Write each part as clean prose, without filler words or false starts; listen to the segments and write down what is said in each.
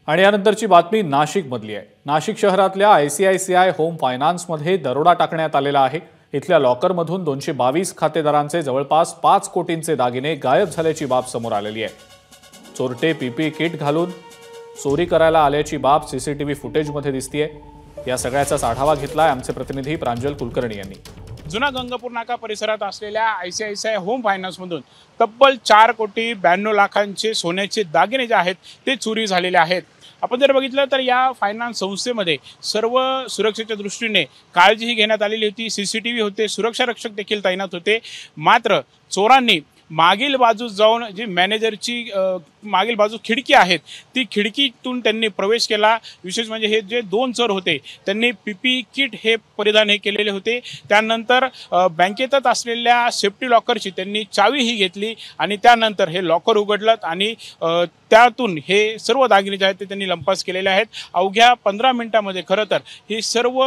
आणि यानंतरची बातमी नाशिकमधली आहे। नाशिक शहरातल्या ICICI होम फायनान्समध्ये दरोडा टाकण्यात आलेला आहे। इथल्या लॉकरमधून 222 खातेदारांचे जवळपास 5 कोटींचे दागिने गायब झाल्याची बाब समोर आलेली आहे। चोरटे PPE किट घालून चोरी करायला आल्याची बाब CCTV फुटेजमध्ये दिसतेय। या सगळ्याचाच आढावा घेतलाय आमचे प्रतिनिधी प्रांजल कुलकर्णी यांनी। जुना गंगापूर नाका परिसरात असलेल्या ICICI होम फायनान्समधून तब्बल 4 कोटी 92 लाखांचे सोन्याचे दागिने जे आहेत ते चोरी झालेले आहेत। आपण जर बघितलं तर या फायनान्स संस्थेमध्ये सर्व सुरक्षेच्या दृष्टीने काळजीही घेण्यात आलेली होती। CCTV होते, सुरक्षा रक्षक देखील तैनात होते। मात्र चोरांनी मागील बाजूस जाऊन जी मॅनेजरची मागील बाजू खिडकी आहेत ती खिडकीतून त्यांनी प्रवेश केला। विशेष म्हणजे हे जे 2 चोर होते त्यांनी PPE किट हे परिधान केलेले होते। त्यानंतर बँकेतच असलेल्या सेफ्टी लॉकरची त्यांनी चावी ही घेतली आणि त्यानंतर हे लॉकर उघडलं आणि त्यातून हे सर्व दागिने जे आहेत ते त्यांनी लंपास केलेले आहेत। अवघ्या 15 मिनिटांमध्ये खरं तर ही सर्व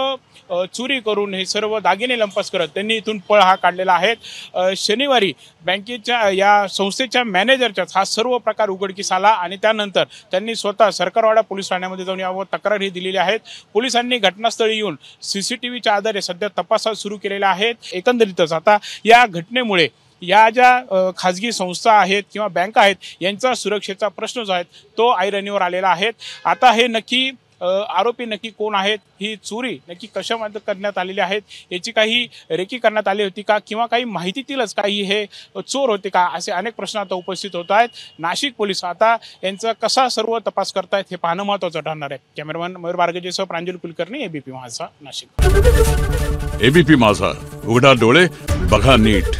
चोरी करून हे सर्व दागिने लंपास करत त्यांनी इथून पळ हा काढलेला आहे। शनिवारी बँकेच्या या संस्थेच्या मॅनेजरचाच हा सर्व प्रकार उघडकीस आला आणि त्यानंतर त्यांनी स्वतः सरकारवाडा पोलीस ठाण्यामध्ये जाऊन यावर तक्रारही दिलेली आहे। पोलिसांनी घटनास्थळी येऊन CCTVच्या आधारे सध्या तपास सुरू केलेला आहे। एकंदरीतच आता या घटनेमुळे या ज्या खाजगी संस्था आहेत किंवा बँका आहेत यांचा सुरक्षेचा प्रश्न जो आहे तो ऐरणीवर आलेला आहे। आता हे नक्की आरोपी नक्की कोण आहेत, ही चोरी नक्की कशामध्ये करण्यात आलेली आहेत याची काही रेकी करण्यात आली होती का किंवा काही माहितीतीलच काही हे चोर होते का, असे अनेक प्रश्न आता उपस्थित होत आहेत। नाशिक पोलीस आता यांचा कसा सर्व तपास करतायत हे पाहणं महत्त्वाचं ठरणार आहे। कॅमेरामॅन मयूर बारगजेसह प्रांजल कुलकर्णी, ABP माझा, नाशिक। ABP माझा, उघडा डोळे बघा नीट।